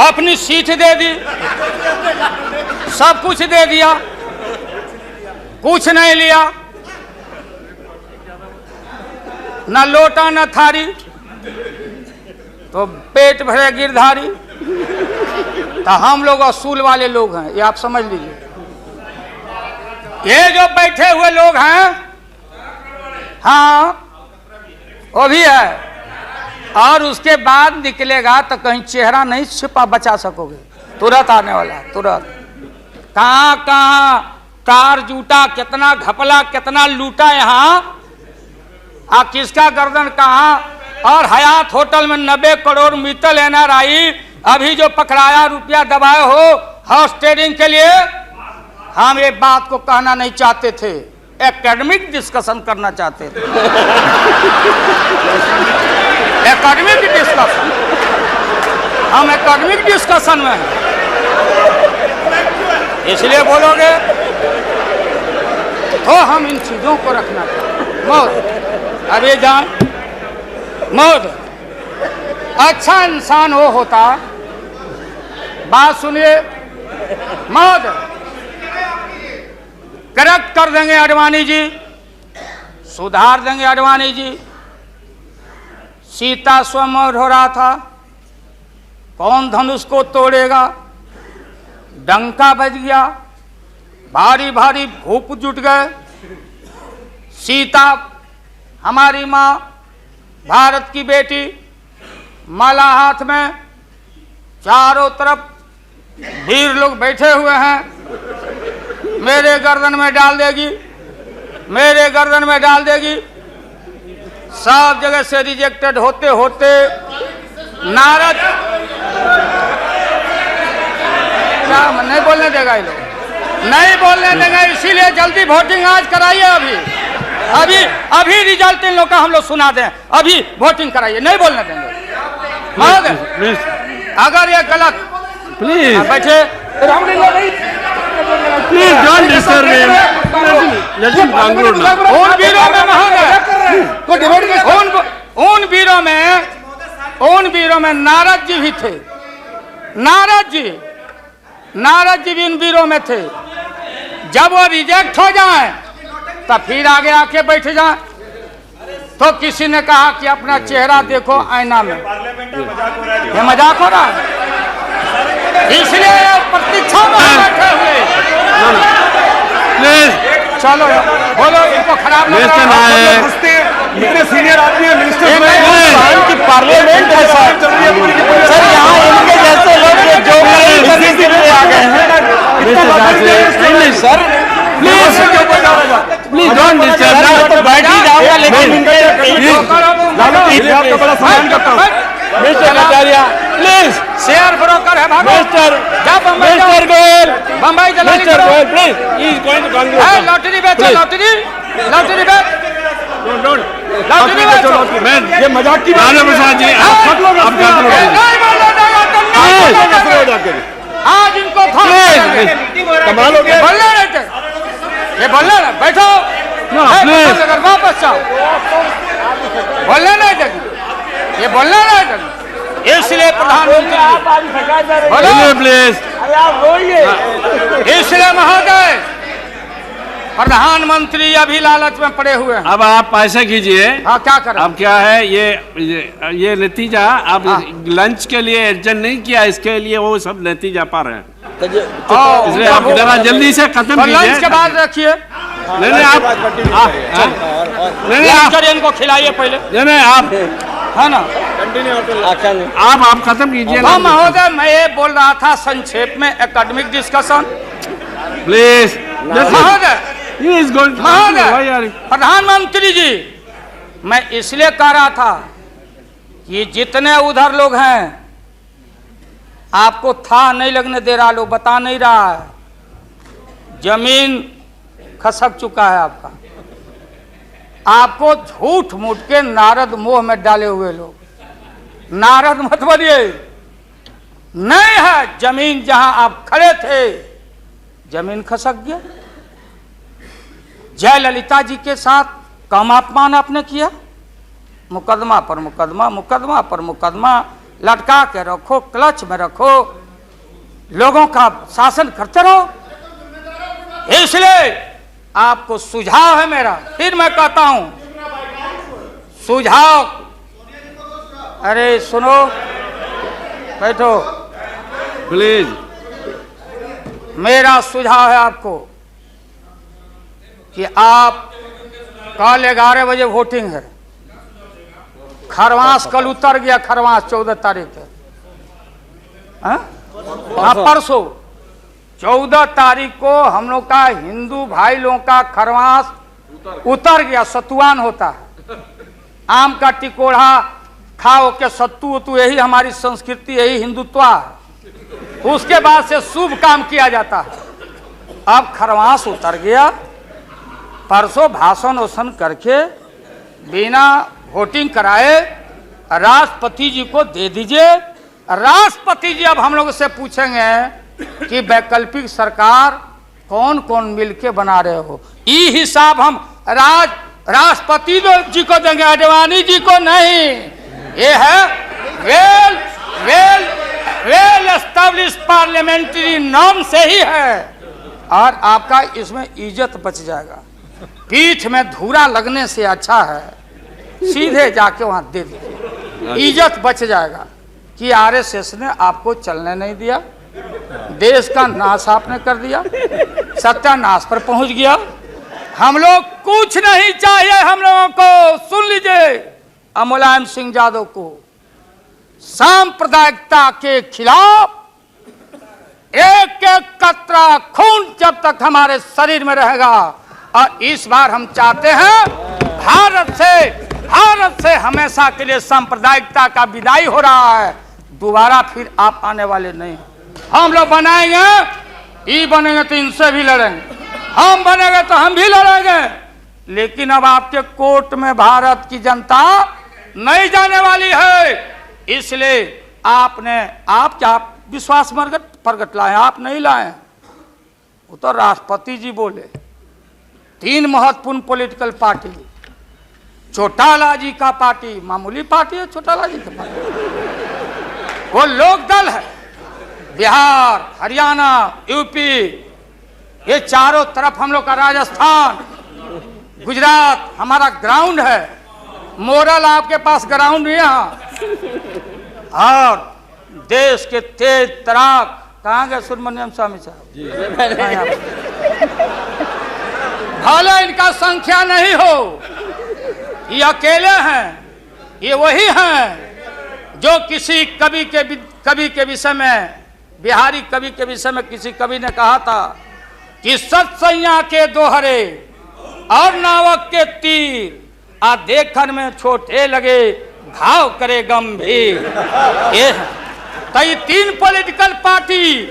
अपनी सीट दे दी, सब कुछ दे दिया, कुछ नहीं लिया, न लोटा न थारी, तो पेट भरे गिरधारी। तो हम लोग असूल वाले लोग हैं, ये आप समझ लीजिए। ये जो बैठे हुए लोग हैं, हाँ वो भी है, और उसके बाद निकलेगा तो कहीं चेहरा नहीं छिपा बचा सकोगे, तुरंत आने वाला, तुरंत। कहाँ कहाँ कार जूटा, कितना घपला, कितना लूटा यहाँ, आ किसका गर्दन कहाँ। और हयात होटल में 90 करोड़ मित्तल NRI अभी जो पकड़ाया, रुपया दबाए हो हाउस ट्रेडिंग के लिए, हम ये बात को कहना नहीं चाहते थे, एकेडमिक डिस्कशन करना चाहते थे। एकेडमिक डिस्कशन, हम एकेडमिक डिस्कशन में हैं, इसलिए बोलोगे तो हम इन चीजों को रखना चाहते। मौत अभी जान, मौत अच्छा इंसान वो होता, बात सुनिए, मौत करेक्ट कर देंगे आडवाणी जी, सुधार देंगे आडवाणी जी। सीता स्वयंवर हो रहा था, कौन धनुष को तोड़ेगा, डंका बज गया, भारी भारी भूप जुट गए। सीता हमारी माँ, भारत की बेटी, माला हाथ में, चारों तरफ वीर लोग बैठे हुए हैं, मेरे गर्दन में डाल देगी, मेरे गर्दन में डाल देगी। सब जगह से रिजेक्टेड होते होते नारद, क्या नहीं बोलने देगा ये लोग, नहीं बोलने देंगे, इसीलिए जल्दी वोटिंग आज कराइए। अभी अभी रिजल्ट इन लोग का हम लोग सुना दें, अभी वोटिंग कराइए, नहीं बोलने देंगे। अगर ये गलत, प्लीज बैठे, please don't disturb him, let him conclude now. उन वीरों में महोदय, उन वीरों में नारद जी भी थे, नारद जी भी उन वीरों में थे। जब वो रिजेक्ट हो जाए तो फिर आगे आके बैठ जाए। तो किसी ने कहा कि अपना चेहरा देखो आईना में, ये मजाक हो रहा है, इसलिए प्रतीक्षा में बैठे हुए। प्लीज चलो बोलो, इनको खराब लग मिस्टर रहा है। नायक, इतने सीनियर आदमी है मिनिस्टर की पार्लियामेंट है सर यहाँ इनके जैसे लोग जो आ गए हैं नहीं sir, please please don't disturb. तो बैठ ही जाऊंगा लेकिन आपका बड़ा सम्मान करता हूँ mister Kataria please, share broker है भागो। मिस्टर जा बम्बई जाओ। मिस्टर गोयल, बम्बई दलाली मिस्टर करो। Goyal please, he is going to है कांग्रेस। लॉटरी बेचो, Please. लॉटरी लॉटरी बेच, डोंट लॉटरी बेचो। मैं ये मजाक की बात लालू प्रसाद जी, आप नहीं गाते बोलो जाएगा, आज इनको कमाल हो गया बोलना रहते, ये बोलना ना, बैठो। No, है, please. पता लगा, वापस जाओ। बोलना नहीं चाहिए, ये बोलना नहीं चाहिए। इसलिए प्रधानमंत्री बोलो, प्लीज। इसलिए महोदय प्रधानमंत्री अभी लालच में पड़े हुए हैं। अब आप पैसे कीजिए। हाँ क्या करें? अब क्या है ये नतीजा, आप लंच के लिए एडजस्ट नहीं किया, इसके लिए वो सब नतीजा पा रहे हैं, इसलिए आप जरा जल्दी से खत्म तो लंच के कीजिए। बाद रखिए, नहीं नहीं आप नहीं लंच आप करिए, इनको खिलाइए पहले, नहीं आप है ना। आप खत्म कीजिए हाँ महोदय, मैं ये बोल रहा था संक्षेप में एकेडमिक डिस्कशन। प्लीज। महोदय महोदय प्रधानमंत्री जी, मैं इसलिए कह रहा था कि जितने उधर लोग हैं आपको था नहीं लगने दे रहा, लोग बता नहीं रहा है, जमीन खसक चुका है आपका, आपको झूठ मूठ के नारद मोह में डाले हुए लोग, नारद मत बनिए, नहीं है जमीन जहां आप खड़े थे, जमीन खसक गया। जयललिता जी के साथ कम अपमान आपने किया, मुकदमा पर मुकदमा, मुकदमा पर मुकदमा लटका के रखो, क्लच में रखो, लोगों का शासन करते रहो। इसलिए आपको सुझाव है मेरा, फिर मैं कहता हूं सुझाव, अरे सुनो, बैठो, प्लीज। मेरा सुझाव है आपको कि आप कल 11 बजे वोटिंग है, खरवास कल उतर गया, खरवास 14 तारीख है, परसों 14 तारीख को हम लोग का हिंदू भाई लोगों का खरवास उतर गया, सतुआन होता है, आम का टिकोड़ा खाओ के सत्तू उतू, यही हमारी संस्कृति, यही हिंदुत्व है। उसके बाद से शुभ काम किया जाता है। अब खरवास उतर गया, परसों भाषण वोषण करके बिना वोटिंग कराए राष्ट्रपति जी को दे दीजिए। राष्ट्रपति जी अब हम लोग से पूछेंगे कि वैकल्पिक सरकार कौन कौन मिलके बना रहे हो, ये हिसाब हम राष्ट्रपति जी को देंगे, आडवाणी जी को नहीं। ये है well well well establish parliamentary norm से ही है, और आपका इसमें इज्जत बच जाएगा। पीठ में धूरा लगने से अच्छा है सीधे जाके वहां दे दीजिए, इज्जत बच जाएगा कि आरएसएस ने आपको चलने नहीं दिया, देश का नाश आपने कर दिया, सत्यानाश पर पहुंच गया। हम लोग कुछ नहीं चाहिए, हम लोगों को सुन लीजिए, मुलायम सिंह यादव को सांप्रदायिकता के खिलाफ एक एक कतरा खून जब तक हमारे शरीर में रहेगा, और इस बार हम चाहते हैं भारत से हमेशा के लिए सांप्रदायिकता का विदाई हो रहा है, दोबारा फिर आप आने वाले नहीं। हम लोग बनाएंगे, ये बनेंगे तो इनसे भी लड़ेंगे, हम बनेंगे तो हम भी लड़ेंगे, लेकिन अब आपके कोर्ट में भारत की जनता नहीं जाने वाली है। इसलिए आप क्या विश्वास प्रगट लाए, आप नहीं लाए, वो तो राष्ट्रपति जी बोले। 3 महत्वपूर्ण पॉलिटिकल पार्टी, चौटाला जी का पार्टी मामूली पार्टी है, चौटाला जी का पार्टी वो लोक दल है, बिहार, हरियाणा, यूपी, ये चारों तरफ हम लोग का, राजस्थान, गुजरात हमारा ग्राउंड है, मोरल आपके पास ग्राउंड नहीं है। और देश के तेज तराक कहाँ गए सुब्रमण्यम स्वामी साहब, भले इनका संख्या नहीं हो, ये अकेले हैं, ये वही हैं जो किसी कवि के विषय में, बिहारी कवि के विषय में किसी कवि ने कहा था कि सत्सैया के दोहरे और नावक के तीर आ देखन में छोटे लगे घाव करे गंभीर। ये तो ये 3 पॉलिटिकल पार्टी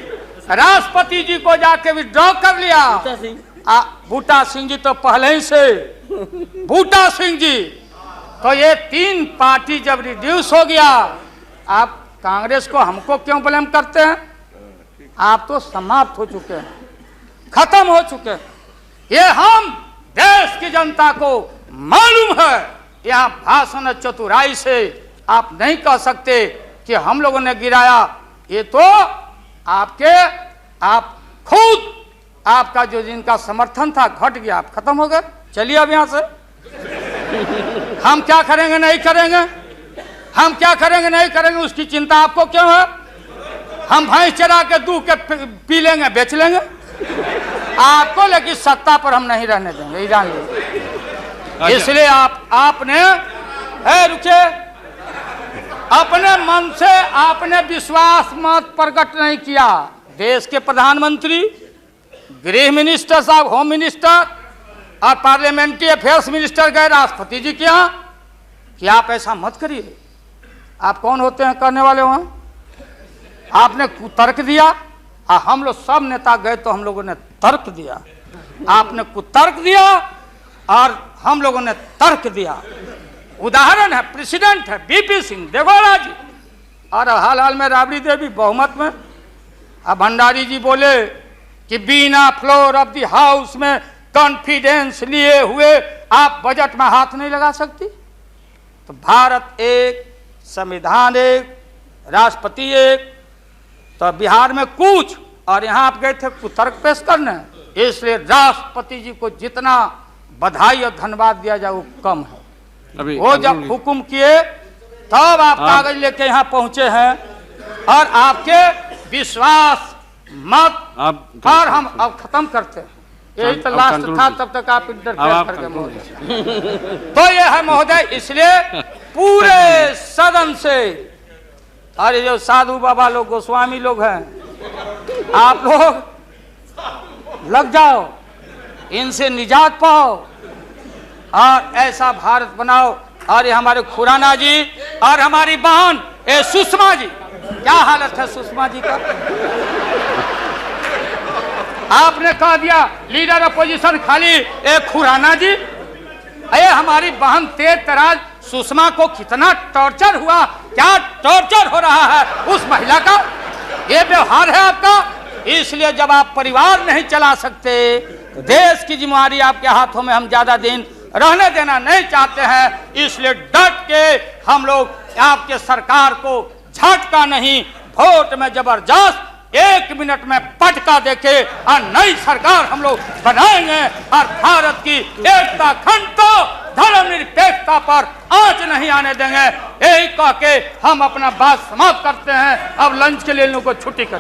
राष्ट्रपति जी को जाके विड्रॉ कर लिया। बूटा सिंह जी तो पहले ही से, बूटा सिंह जी, तो ये 3 पार्टी जब रिड्यूस हो गया, आप कांग्रेस को हमको क्यों ब्लेम करते हैं? आप तो समाप्त हो चुके हैं, खत्म हो चुके हैं। ये हम देश की जनता को मालूम है। यहाँ भाषण चतुराई से आप नहीं कह सकते कि हम लोगों ने गिराया। ये तो आप खुद, आपका जो जिनका समर्थन था घट गया, आप खत्म हो गए। चलिए अब यहाँ से हम क्या करेंगे नहीं करेंगे, हम क्या करेंगे नहीं करेंगे उसकी चिंता आपको क्यों है? हम भैंस चरा के दूध के पी लेंगे, बेच लेंगे आपको, लेकिन सत्ता पर हम नहीं रहने देंगे, जान लीजिए। इसलिए आपने रुके, अपने मन से आपने विश्वास मत प्रकट नहीं किया। देश के प्रधानमंत्री, गृह मिनिस्टर साहब, होम मिनिस्टर और पार्लियामेंट्री अफेयर्स मिनिस्टर गए राष्ट्रपति जी के यहाँ कि आप ऐसा मत करिए। आप कौन होते हैं करने वाले? वहाँ आपने कुतर्क दिया, और हम लोग सब नेता गए तो हम लोगों ने तर्क दिया। आपने कुतर्क दिया और हम लोगों ने तर्क दिया। उदाहरण है, प्रेसिडेंट है बीपी सिंह देवगौड़ा जी, और हाल में राबड़ी देवी बहुमत में। अब भंडारी जी बोले कि बिना फ्लोर ऑफ द हाउस में कॉन्फिडेंस लिए हुए आप बजट में हाथ नहीं लगा सकती। तो भारत एक, संविधान एक, राष्ट्रपति एक, तो बिहार में कुछ, और यहाँ आप गए थे कुतर्क पेश करने। इसलिए राष्ट्रपति जी को जितना बधाई और धन्यवाद दिया जाए वो कम है। अभी वो जब हुक्म किए तब आप कागज लेके यहाँ पहुंचे हैं, और आपके विश्वास मत और हम अब खत्म करते हैं। यही तो लास्ट था, तब तक आप इंटरफेयर कर गए महोदय। तो ये है महोदय, इसलिए पूरे सदन से, अरे जो साधु बाबा लोग, गोस्वामी लोग हैं, आप लोग लग जाओ, इनसे निजात पाओ और ऐसा भारत बनाओ। और ये हमारे खुराना जी और हमारी बहन सुषमा जी, क्या हालत है सुषमा जी का? आपने कह दिया लीडर अपोजिशन खाली खुराना जी। अरे हमारी बहन तेज तराज सुषमा को कितना टॉर्चर हुआ, क्या टॉर्चर हो रहा है उस महिला का, ये व्यवहार है आपका। इसलिए जब आप परिवार नहीं चला सकते, देश की जिम्मेदारी आपके हाथों में हम ज्यादा दिन रहने देना नहीं चाहते हैं। इसलिए डट के हम लोग आपके सरकार को झटका नहीं, वोट में जबरदस्त 1 मिनट में पटका देके और नई सरकार हम लोग बनाएंगे, और भारत की एकता, अखंडता, धर्मनिरपेक्षता पर आंच नहीं आने देंगे। यही कह के हम अपना बात समाप्त करते हैं। अब लंच के लिए इन लोगों को छुट्टी कर